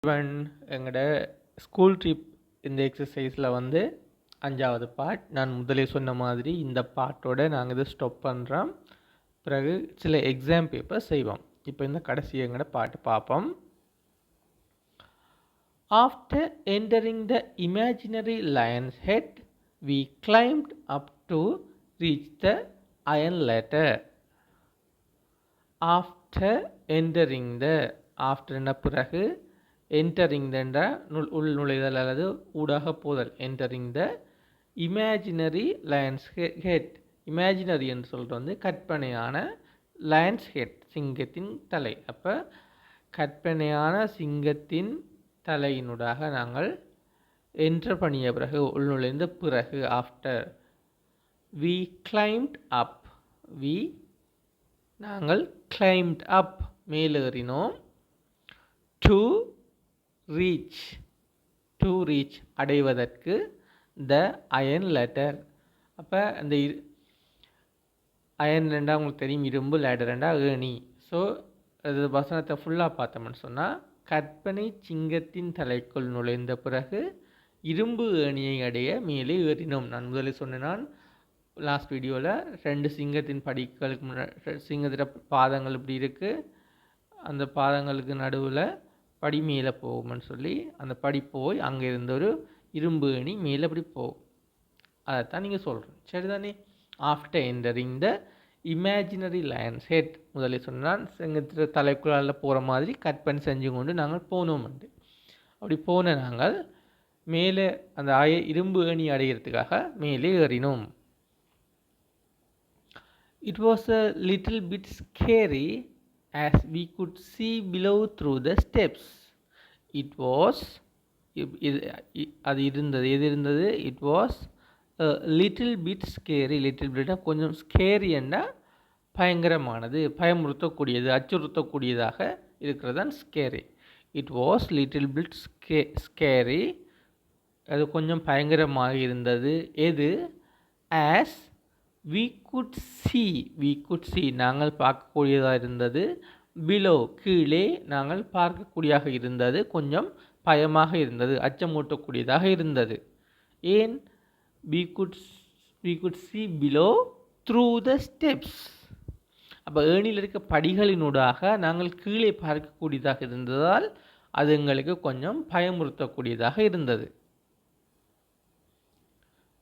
இவன் எங்களோட school trip இந்த எக்ஸசைஸில் வந்து 5வது பார்ட். நான் முதலே சொன்ன மாதிரி இந்த பார்ட்டோட நாங்கள் இதை ஸ்டாப் பண்ணுறோம். பிறகு சில எக்ஸாம் பேப்பர் செய்வோம். இப்போ இந்த கடைசி எங்களோட பாட்டு பார்ப்போம். After entering the imaginary lion's head, we climbed up to reach the iron ladder. After entering the என்ற பிறகு entering the என்ற உள் நுழைதல் அல்லது ஊடாக போதல். entering the imaginary lion's head. imaginary என்று சொல்கிறது வந்து கற்பனையான lion's head, சிங்கத்தின் தலை. அப்போ கற்பனையான சிங்கத்தின் தலையினூடாக நாங்கள் என்டர் பண்ணிய பிறகு உள்நுழைந்த பிறகு ஆஃப்டர் we climbed up, நாங்கள் climbed up மேலேறினோம். to reach அடைவதற்கு the iron ladder. அப்போ அந்த அயன் ரெண்டா உங்களுக்கு தெரியும், இரும்பு, லேடர் ரெண்டா ஏணி. ஸோ அது வசனத்தை ஃபுல்லாக பார்த்தோம்னு சொன்னால் கற்பனை சிங்கத்தின் தலைக்குள் நுழைந்த பிறகு இரும்பு ஏணியை அடைய மேலே ஏறினோம். நான் முதலில் சொன்னேன், லாஸ்ட் வீடியோவில் 2 சிங்கத்தின் படிகளுக்கு முன்னாடி சிங்கத்தின் பாதங்கள் இப்படி இருக்குது, அந்த பாதங்களுக்கு நடுவில் படி மேலே போகும்னு சொல்லி அந்த படி போய் அங்கே இருந்த ஒரு இரும்பு ஏணி மேலே அப்படி போகும். அதைத்தான் நீங்கள் சொல்கிறேன், சரிதானே? ஆஃப்டர் என்டரிங் த இமேஜினரி லயன்ஸ் ஹெட், முதலில் சொன்னால் சிங்கத்தின் தலைக்குள்ளால் போகிற மாதிரி கற்பனை செஞ்சு கொண்டு நாங்கள் போனோம்ண்டு. அப்படி போன நாங்கள் மேலே அந்த இரும்பு ஏணி அடைகிறதுக்காக மேலே ஏறினோம். It was a little bit scary as we could see below through the steps. It was அது இருந்தது, எது இருந்தது? It was a little bit scary. little bit கொஞ்சம் scary என்றா பயங்கரமானது, பயமுறுத்தக்கூடியது, அச்சுறுத்தக்கூடியதாக இருக்கிறது தான் scary. It was little bit scary, அது கொஞ்சம் பயங்கரமாக இருந்தது. எது? as we could see நாங்கள் பார்க்கக்கூடியதாக இருந்தது. below கீழே நாங்கள் பார்க்கக்கூடியதாக இருந்தது. கொஞ்சம் பயமாக இருந்தது, அச்சமூட்டக்கூடியதாக இருந்தது. ஏன்? we could see below through the steps. அப்போ ஏணியில் இருக்க படிகளினூடாக நாங்கள் கீழே பார்க்கக்கூடியதாக இருந்ததால் அது எங்களுக்கு கொஞ்சம் பயமுறுத்தக்கூடியதாக இருந்தது.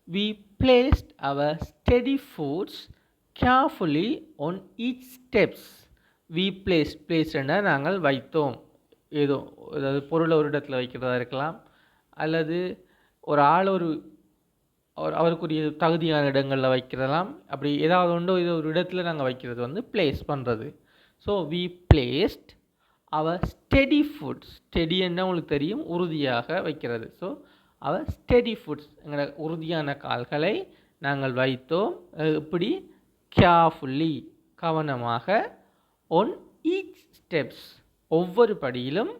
We placed our steady foots carefully on each steps. We placed நாங்கள் வைத்தோம். ஏதோ அதாவது பொருளை ஒரு இடத்துல வைக்கிறதா இருக்கலாம், அல்லது ஒரு ஆள் அவருக்குரிய தகுதியான இடங்களில் வைக்கிறலாம். அப்படி ஏதாவது ஒன்று இது ஒரு இடத்துல நாங்கள் வைக்கிறது வந்து பிளேஸ் பண்ணுறது. So we placed our steady foots. steady என்ன உங்களுக்கு தெரியும், உறுதியாக வைக்கிறது. ஸோ our steady foots, எங்களோட உறுதியான கால்களை நாங்கள் வைத்தோம். இப்படி carefully கவனமாக on each steps, ஒவ்வொரு படியிலும்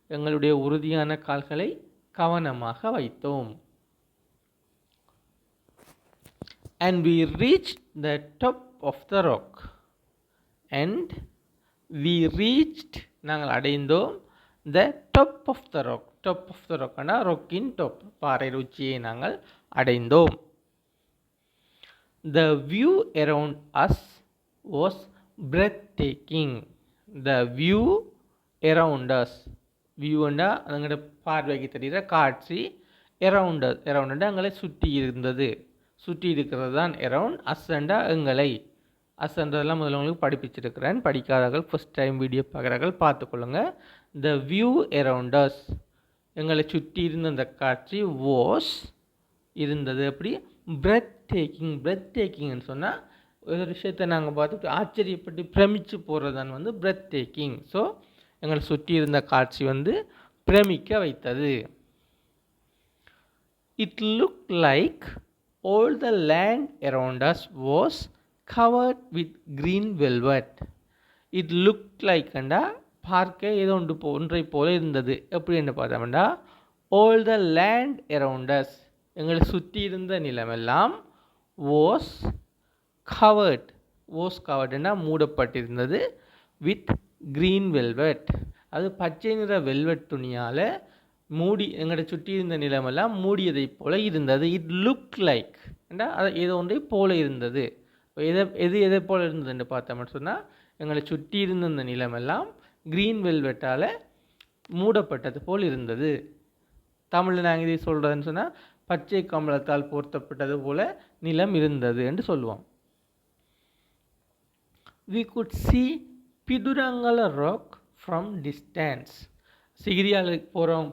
எங்களுடைய உறுதியான கால்களை கவனமாக வைத்தோம். And we reached the top of the rock. And we reached, நாங்கள் அடைந்தோம், the top of the rock. top of the rock னா ரொக்கின் டாப், பாறை உச்சியை நாங்கள் அடைந்தோம். The view around us was breathtaking. The view around us, view னா எங்களோட பார்வைக்கு தெரிகிற காட்சி. around எங்களை சுற்றி இருந்தது, சுற்றி இருக்கிறது தான் அரவுண்ட். அஸ்ஸண்டா எங்களை, அஸ்ன்றதெல்லாம் முதல்ல உங்களுக்கு படிப்பிச்சிருக்கிறேன். படிக்காதவர்கள் ஃபஸ்ட் டைம் வீடியோ பார்க்குறார்கள் பார்த்துக்கொள்ளுங்க. த வியூ அரவுண்ட் அஸ், எங்களை சுற்றி இருந்த அந்த காட்சி வாஸ் இருந்தது. அப்படி பிரெத் டேக்கிங்னு சொன்னால் ஒரு விஷயத்தை நாங்கள் பார்த்து ஆச்சரியப்பட்டு பிரமிச்சு போகிறதான் வந்து பிரெத் டேக்கிங். ஸோ எங்களை சுற்றி இருந்த காட்சி வந்து பிரமிக்க வைத்தது. It look like all the land around us was covered with green velvet. It looked like anda பார்க்க ஏதோ ஒன்றை போல இருந்தது. எப்படி என்று பார்த்தோம்னா all the land around us, எங்களை சுற்றி இருந்த நிலமெல்லாம் was covered னா மூடப்பட்டிருந்தது with green velvet, அது பச்சை நிற வெல்வெட் துணியால் மூடி எங்களை சுற்றி இருந்த நிலமெல்லாம் மூடியதைப் போல இருந்தது. இட் லுக் லைக் அது ஏதோ ஒன்றை போல இருந்தது. எதை போல இருந்ததுன்னு பார்த்தோம்னு சொன்னால் எங்களை சுற்றி இருந்த இந்த நிலமெல்லாம் க்ரீன் வெல்வெட்டால் மூடப்பட்டது போல் இருந்தது. தமிழில் நாங்கள் இதை சொல்கிறதுன்னு சொன்னால் பச்சை கம்பளத்தால் போர்த்தப்பட்டது போல நிலம் இருந்தது என்று சொல்லுவோம். We could see Pidurangala rock from distance. சிகிரியாவில்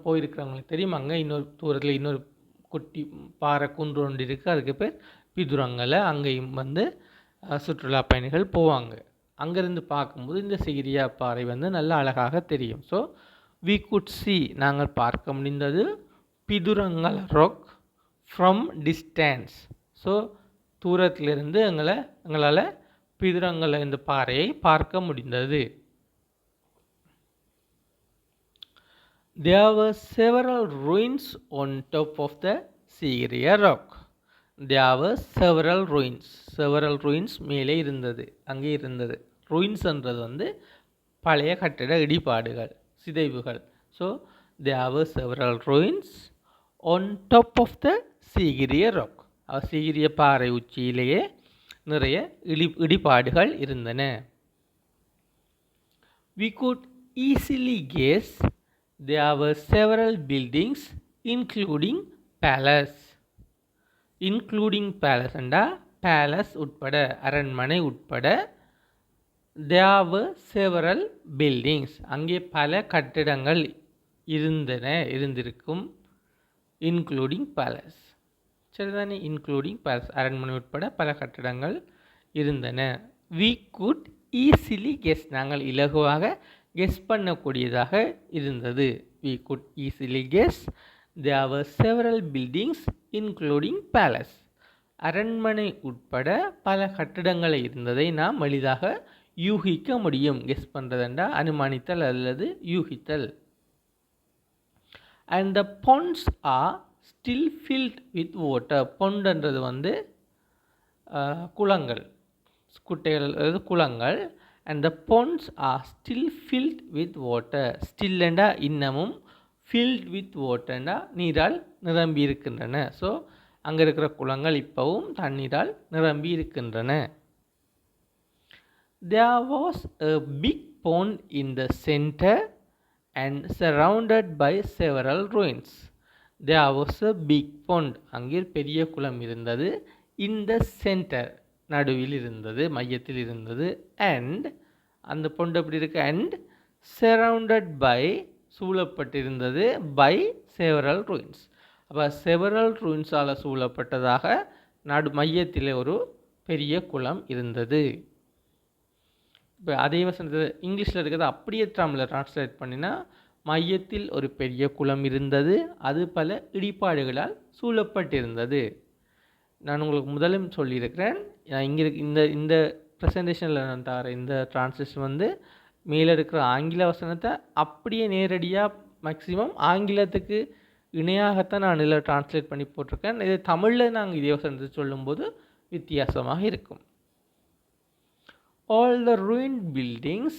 போயிருக்கிறவங்களுக்கு தெரியுமாங்க, இன்னொரு தூரத்தில் இன்னொரு குட்டி பாறை குன்று ஒன்று இருக்குது, அதுக்கு பேர் பிதுரங்கலை. அங்கேயும் சுற்றுலா பயணிகள் போவாங்க. அங்கேருந்து பார்க்கும்போது இந்த சிகிரியா பாறை நல்லா அழகாக தெரியும். ஸோ we could see, நாங்கள் பார்க்க முடிந்தது, பிதுரங்கல் ராக் ஃப்ரம் டிஸ்டன்ஸ். ஸோ தூரத்திலிருந்து எங்களால் பிதுரங்கல் இந்த பாறையை பார்க்க முடிந்தது. There were several ruins on top of the Sigiriya rock. There were several ruins மேலே இருந்தது, அங்கே இருந்தது. ruinsன்றது பழைய கட்டிட இடிபாடுகள், சிதைவுகள். So there were several ruins on top of the Sigiriya rock. Sigiriya பாறை உச்சியிலேயே நிறைய இடிபாடுகள் இருந்தன. We could easily guess there were several buildings including palace. என்றா பேலஸ் உட்பட, அரண்மனை உட்பட. there were several buildings, அங்கே பல கட்டிடங்கள் இருந்திருக்கும். இன்க்ளூடிங் பேலஸ், சரிதானே? இன்க்ளூடிங் பேலஸ், அரண்மனை உட்பட பல கட்டிடங்கள் இருந்தன. we could easily guess, நாங்கள் இலகுவாக கெஸ் பண்ணக்கூடியதாக இருந்தது. we could easily guess there were several buildings including palace. அரண்மனை உட்பட பல கட்டிடங்கள் இருந்ததை நாம் எளிதாக யூகிக்க முடியும். கெஸ் பண்ணுறதுண்டா அனுமானித்தல் அல்லது யூகித்தல். and the ponds are still filled with water. பொண்டுன்றது குளங்கள், குட்டைகள், அதாவது குளங்கள். and the ponds are still filled with water. still என்றா இன்னமும், filled with water என்றா நீரால் நிரம்பி இருக்கின்றன. ஸோ அங்கே இருக்கிற குளங்கள் இப்பவும் தண்ணீரால் நிரம்பி இருக்கின்றன. there was a big pond in the center and surrounded by several ruins. there was a big pond, அங்கே பெரிய குளம் இருந்தது. in the center, நடுவில் இருந்தது, மையத்தில் இருந்தது. and அந்த பொண்டு எப்படி இருக்கு, and surrounded by, சூழப்பட்டிருந்தது, by several ruins. அப்போ several ruinsஆல் சூழப்பட்டதாக மையத்தில் ஒரு பெரிய குளம் இருந்தது. இப்போ அதே வசனத்தை இங்கிலீஷில் இருக்கிறது அப்படியே தமிழில் ட்ரான்ஸ்லேட் பண்ணினா, மையத்தில் ஒரு பெரிய குளம் இருந்தது, அது பல இடிபாடுகளால் சூழப்பட்டிருந்தது. நான் உங்களுக்கு முதலும் சொல்லியிருக்கிறேன், இங்கே இந்த ப்ரெசன்டேஷனில் நான் தர இந்த ட்ரான்ஸ்லேஷன் மேலே இருக்கிற ஆங்கில வசனத்தை அப்படியே நேரடியாக மேக்ஸிமம் ஆங்கிலத்துக்கு இணையாகத்தான் நான் இதில் ட்ரான்ஸ்லேட் பண்ணி போட்டிருக்கேன். இது தமிழில் நாங்கள் இதே வசனத்தை சொல்லும்போது வித்தியாசமாக இருக்கும். all the ruined buildings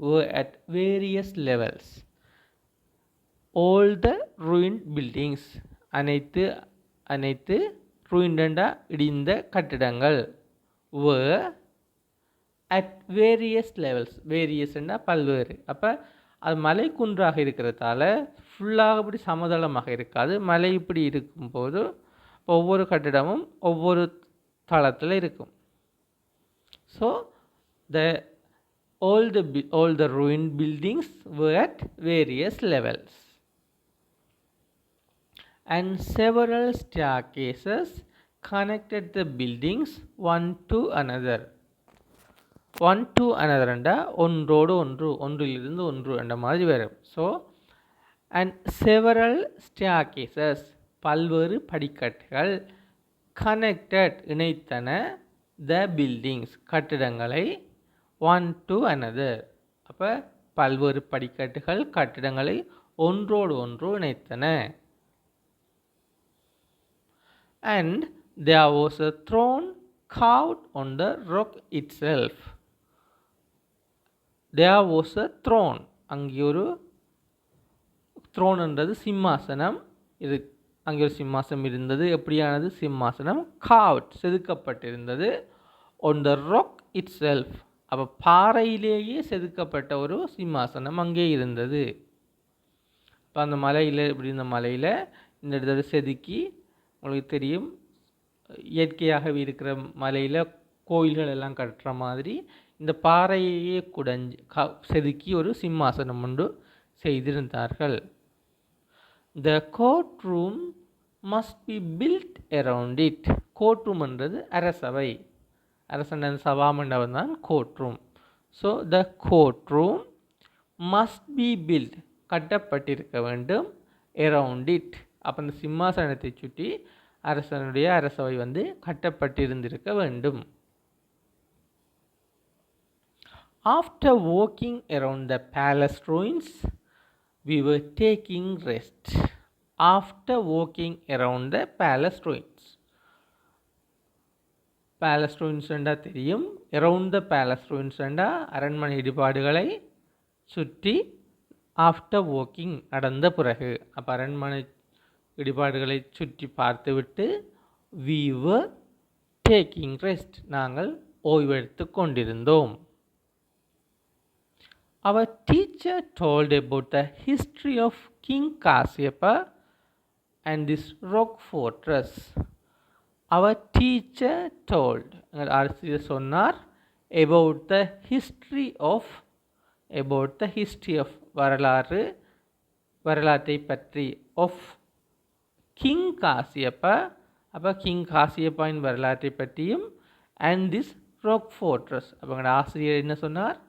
were at various levels. all the ruined buildings, அனைத்து ruined இடிந்த கட்டிடங்கள், were at various levels. various பல்வேறு. அப்போ அது மலை குன்றாக இருக்கிறதால ஃபுல்லாக இப்படி சமதளமாக இருக்காது. மலை இப்படி இருக்கும்போது ஒவ்வொரு கட்டிடமும் ஒவ்வொரு தளத்தில் இருக்கும். So all the ruined buildings were at various levels. and several staircases connected the buildings one to another. one to another என்றா ஒன்றோடு ஒன்று, ஒன்றிலிருந்து ஒன்று என்ற மாதிரி வரும். ஸோ and several staircases, பல்வேறு படிக்கட்டுகள், connected இணைத்தன, the buildings கட்டிடங்களை, one to another. அப்போ பல்வேறு படிக்கட்டுகள் கட்டிடங்களை ஒன்றோடு ஒன்று இணைத்தன. and there was a throne carved on the rock itself. there was a throne, அங்கே ஒரு த்ரோன்ன்றது சிம்மாசனம், இது அங்கே ஒரு சிம்மாசனம் இருந்தது. எப்படியானது சிம்மாசனம்? கார்வ்ட், செதுக்கப்பட்டிருந்தது. On the rock itself, அப்போ பாறையிலேயே செதுக்கப்பட்ட ஒரு சிம்மாசனம் அங்கே இருந்தது. இப்போ அந்த மலையில் இப்படி இந்த மலையில் இந்த இடத்துல செதுக்கி, உங்களுக்கு தெரியும் இயற்கையாகவே இருக்கிற மலையில் கோயில்கள் எல்லாம் கட்டுற மாதிரி இந்த பாறையையே குடைஞ்சி செதுக்கி ஒரு சிம்மாசனம் ஒன்று செய்திருந்தார்கள். The courtroom must be built around it. Courtroom என்றது அரசவை, அரசன் சபா மண்டபம் தான் courtroom. So the courtroom must be built, கட்டப்பட்டிருக்க வேண்டும். அரவுண்ட் இட், அப்போ அந்த சிம்மாசனத்தை சுற்றி அரசனுடைய அரசவை கட்டப்பட்டிருந்திருக்க வேண்டும். After walking around the palace ruins, we were taking rest. After walking around the palace ruins, palace ruins என்றா தெரியும். around the palace ruins என்றா அரண்மனை இடிபாடுகளை சுற்றி, after walking நடந்த பிறகு, அப்போ அரண்மனை இடிபாடுகளை சுற்றி பார்த்துவிட்டு we were taking rest, நாங்கள் ஓய்வெடுத்து கொண்டிருந்தோம். Our teacher told about the history of King Kasyapa and this rock fortress. Our teacher told, ஆசிரியர் சொன்னார், about the history of வரலாற்றை பற்றி, of King Kasyapa, அப்போ கிங் காசியப்பாவின் வரலாற்றை பற்றியும், and this rock fortress, அப்போ ஆசிரியர் என்ன சொன்னார்?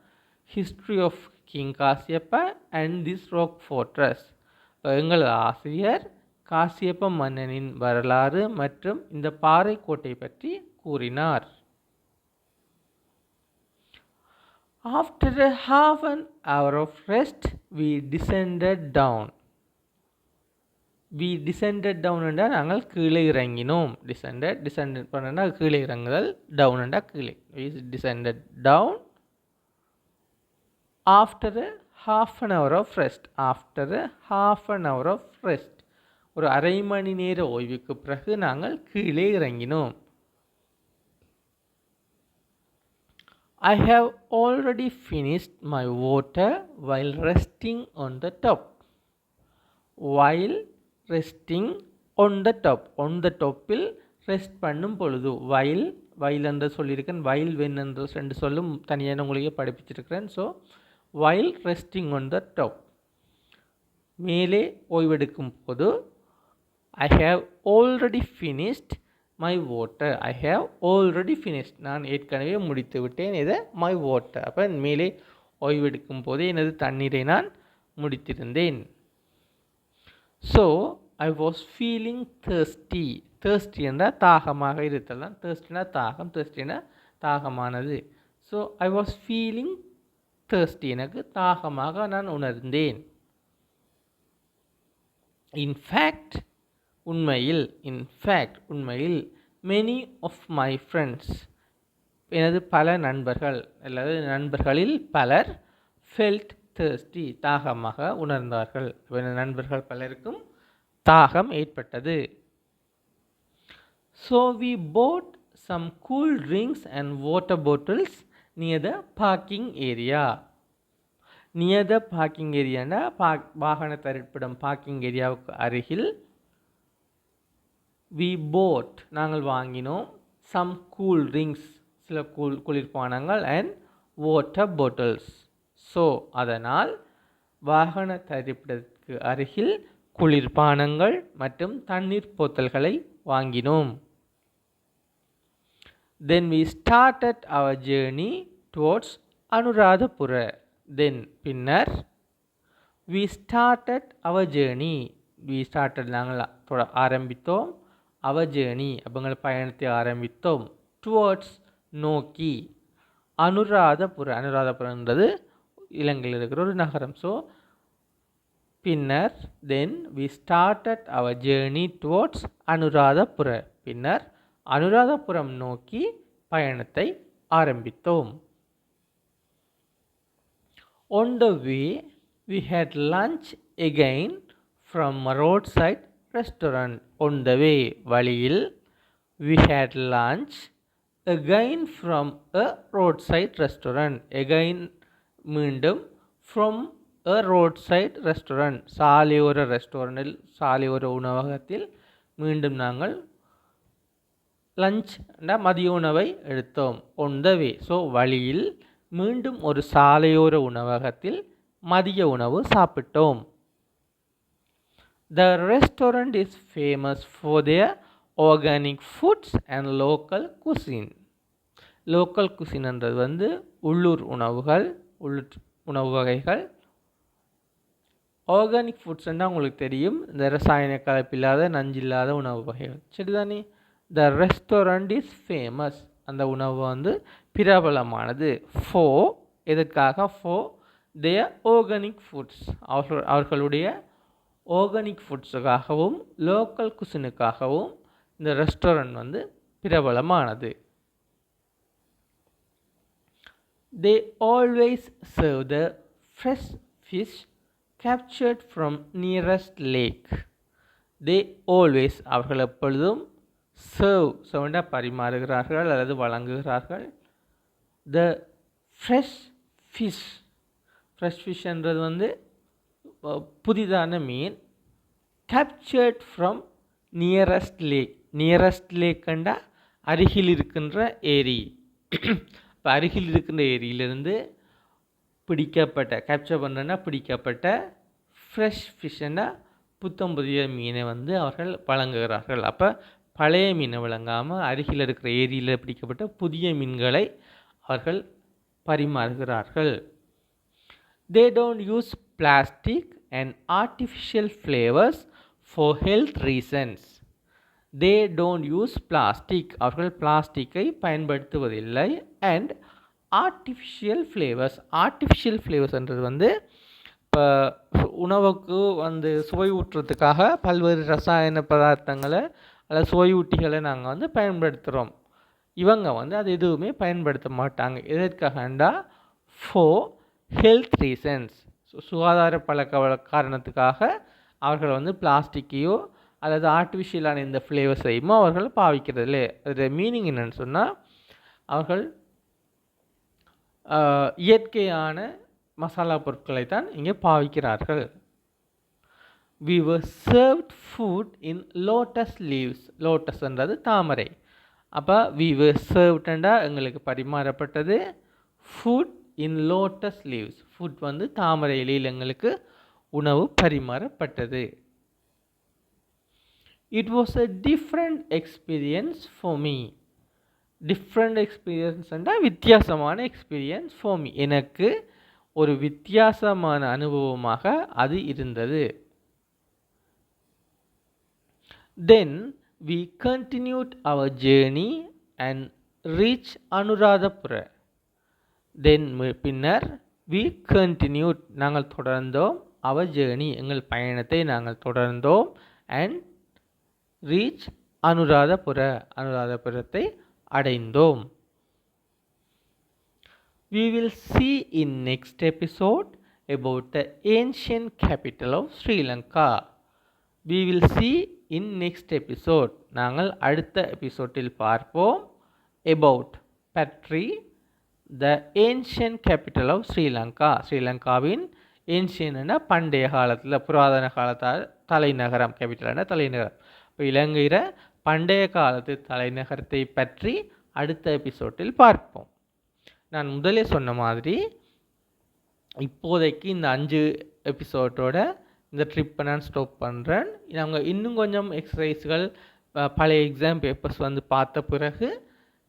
History of King Kasyapa and this rock fortress. எங்கள் ஆசிரியர் காசியப்ப மன்னனின் வரலாறு மற்றும் இந்த பாறை கோட்டை பற்றி கூறினார். After a half an hour of rest, we descended down. We descended down என்றால் நாங்கள் கீழே இறங்கினோம். descended பண்ணா கீழே இறங்குதல், down என்றால் கீழே. We descended down. After a half an hour of rest, after a half an hour of rest, ஒரு அரை மணி நேர ஓய்வுக்கு பிறகு நாங்கள் கீழே இறங்கினோம். I have already finished my water while resting on the top. While resting on the top, on the topil rest பண்ணும் பொழுது, while என்று சொல்லியிருக்கேன், while when என்று ரெண்டு சொல்லும் தனியாக உங்களுக்கே படிப்பிச்சிருக்கிறேன். So while resting on the top, மேலே ஓய்வெடுக்கும் போது, I have already finished my water. I have already finished, நான் ஏற்கனவே முடித்து விட்டேன். இதை my water, அப்போ மேலே ஓய்வெடுக்கும் போது எனது தண்ணீரை நான் முடித்திருந்தேன். So I was feeling thirsty. thirsty என்றால் தாகமாக இருத்தல் தான். thirsty தாகம், thirsty தாகமானது. So I was feeling thirsty, எனக்கு தாகமாக நான் உணர்ந்தேன். In fact, உண்மையில், many of my friends, எனது பல நண்பர்கள் அல்லது நண்பர்களில் பலர் felt thirsty, தாகமாக உணர்ந்தார்கள். எனது நண்பர்கள் பலருக்கும் தாகம் ஏற்பட்டது. So we bought some cool drinks and water bottles near the parking area. near the parking area னா வாகன தரிப்பிடம் பார்க்கிங் ஏரியாவுக்கு அருகில். we bought, நாங்கள் வாங்கினோம். some cool drinks, சில குளிர்பானங்கள், and water bottles. ஸோ அதனால் வாகன தரிப்பிடத்துக்கு அருகில் குளிர்பானங்கள் மற்றும் தண்ணீர் போத்தல்களை வாங்கினோம். Then we started our journey towards Anuradhapura. Then பின்னர் we started our journey. We started நாங்கள் ஆரம்பித்தோம். our journey, அப்போ பயணத்தை ஆரம்பித்தோம். towards நோக்கி. அனுராதபுரம்ன்றது இலங்கையில் இருக்கிற ஒரு நகரம். ஸோ பின்னர் then we started our journey towards Anuradhapura. பின்னர் அனுராதபுரம் நோக்கி பயணத்தை ஆரம்பித்தோம். On the way We had lunch again from a roadside restaurant. On the way, வழியில் we had lunch again from a roadside restaurant. Again மீண்டும் from a roadside restaurant. சாலையோர ரெஸ்டாரண்டில் சாலையோர உணவகத்தில் மீண்டும் நாங்கள் லஞ்ச் மதிய உணவை எடுத்தோம். on the way. ஸோ வழியில் மீண்டும் ஒரு சாலையோர உணவகத்தில் மதிய உணவு சாப்பிட்டோம். The restaurant is famous for their organic foods and local cuisine. Local cuisine என்றது வந்து உள்ளூர் உணவுகள், உள்ளூர் உணவு வகைகள். ஆர்கானிக் ஃபுட்ஸ்னால் உங்களுக்கு தெரியும், இந்த ரசாயன கலப்பில்லாத நஞ்சில்லாத உணவு வகைகள். சரிதானே? த ரெஸ்டாரண்ட் இஸ் ஃபேமஸ், அந்த உணவு வந்து பிரபலமானது. ஃபோ எதற்காக? ஃபோ தேர் ஆர்கானிக் ஃபுட்ஸ், அவர்களுடைய ஆர்கானிக் ஃபுட்ஸுக்காகவும் லோக்கல் குசினுக்காகவும் இந்த ரெஸ்டாரண்ட் வந்து பிரபலமானது. They always serve the fresh fish captured from nearest lake. They always, அவர்கள் எப்பொழுதும் serve பரிமாறுகிறார்கள் அல்லது வழங்குகிறார்கள். The fresh fish, fresh fish என்றது வந்து புதிதான மீன். captured from nearest lake. nearest lake கண்டா அருகில் இருக்கின்ற ஏரி. இப்போ அருகில் இருக்கின்ற ஏரியிலிருந்து பிடிக்கப்பட்ட, கேப்சர் பண்ணுறன்னா பிடிக்கப்பட்ட, ஃப்ரெஷ் ஃபிஷ்ஷுன்னா புத்தம் புதிய மீனை வந்து அவர்கள் வழங்குகிறார்கள். அப்போ பழைய மீனை வழங்காமல் அருகில் இருக்கிற ஏரியில் பிடிக்கப்பட்ட புதிய மீன்களை அவர்கள் பரிமாறுகிறார்கள். They don't use plastic and artificial flavors for health reasons. They don't use plastic, அவர்கள் பிளாஸ்டிக்கை பயன்படுத்துவதில்லை. and artificial flavors, artificial flavors என்றது வந்து இப்போ உணவுக்கு வந்து சுவை ஊற்றுறதுக்காக பல்வேறு ரசாயன பதார்த்தங்களை அல்லது சுவையூட்டிகளை நாங்கள் வந்து பயன்படுத்துகிறோம். இவங்க வந்து அது எதுவுமே பயன்படுத்த மாட்டாங்க. எதற்காகண்டா for health reasons, சுகாதார பழக்க காரணத்துக்காக அவர்கள் வந்து பிளாஸ்டிக்கையோ அல்லது ஆர்டிஃபிஷியலான இந்த ஃப்ளேவர்ஸையுமோ அவர்கள் பாவிக்கிறதில்ல. அதோட மீனிங் என்னென்னு சொன்னால், அவர்கள் இயற்கையான மசாலா பொருட்களை தான் இங்கே பாவிக்கிறார்கள். We were served food in lotus leaves. லோட்டஸ்ன்றது தாமரை. அப்போ we were servedண்டா எங்களுக்கு பரிமாறப்பட்டது. Food in lotus leaves, food வந்து தாமரை இலையில் எங்களுக்கு உணவு பரிமாறப்பட்டது. It was a different experience for me. Different experience என்றால் வித்தியாசமான எக்ஸ்பீரியன்ஸ் for me, எனக்கு ஒரு வித்தியாசமான அனுபவமாக அது இருந்தது. Then we continued our journey and reached Anuradhapura. Then பின்னர் we continued, நாங்கள் தொடர்ந்தோம், our journey, எங்கள் பயணத்தை நாங்கள் தொடர்ந்தோம், and reach அனுராதபுர, அனுராதபுரத்தை அடைந்தோம். We will see in next episode about the ancient capital of Sri Lanka. We will see in next episode, நாங்கள் அடுத்த எபிசோடில் பார்ப்போம் about பற்றி the ancient capital of Sri Lanka. ஸ்ரீலங்காவின் ஏன்ஷியன்னா பண்டைய காலத்தில், புராதன காலத்தால் தலைநகரம், கேபிட்டல்னா தலைநகரம். இப்போ இலங்கையில் பண்டைய காலத்து தலைநகரத்தை பற்றி அடுத்த எபிசோடில் பார்ப்போம். நான் முதலே சொன்ன மாதிரி இப்போதைக்கு இந்த 5 எபிசோட்டோட இந்த ட்ரிப்பை நான் ஸ்டாப் பண்ணுறேன். நாங்கள் இன்னும் கொஞ்சம் எக்ஸசைஸ்கள் பழைய எக்ஸாம் பேப்பர்ஸ் வந்து பார்த்த பிறகு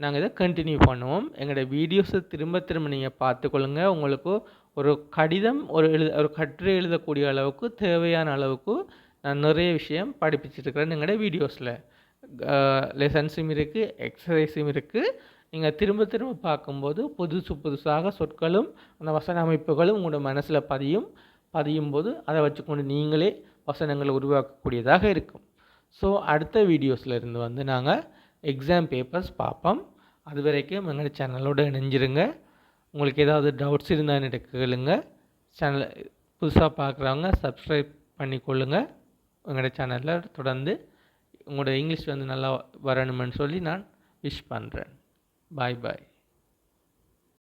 நாங்கள் இதை கண்டினியூ பண்ணுவோம். எங்களோட வீடியோஸை திரும்ப திரும்ப நீங்கள் பார்த்துக்கொள்ளுங்க. உங்களுக்கு ஒரு கடிதம், ஒரு கட்டுரை எழுதக்கூடிய அளவுக்கு தேவையான அளவுக்கு நான் நிறைய விஷயம் படிப்பிச்சிருக்கிறேன். எங்களோட வீடியோஸில் லெசன்ஸும் இருக்குது, எக்ஸசைஸும் இருக்குது. நீங்கள் திரும்ப திரும்ப பார்க்கும்போது புதுசாக சொற்களும் அந்த வசன அமைப்புகளும் உங்களோட மனசில் பதியும் போது அதை வச்சுக்கொண்டு நீங்களே வசனங்களை உருவாக்கக்கூடியதாக இருக்கும். ஸோ அடுத்த வீடியோஸில் இருந்து வந்து நாங்கள் எக்ஸாம் பேப்பர்ஸ் பார்ப்போம். அது வரைக்கும் எங்களோட சேனலோடு இணைஞ்சிருங்க. உங்களுக்கு ஏதாவது டவுட்ஸ் இருந்தால் எனக்கு கேளுங்க. புதுசாக பார்க்குறவங்க சப்ஸ்கிரைப் பண்ணிக்கொள்ளுங்க எங்களோட சேனலில் தொடர்ந்து. உங்களோட இங்கிலீஷ் வந்து நல்லா வரணுமென்னு சொல்லி நான் விஷ் பண்ணுறேன். பாய் பாய்.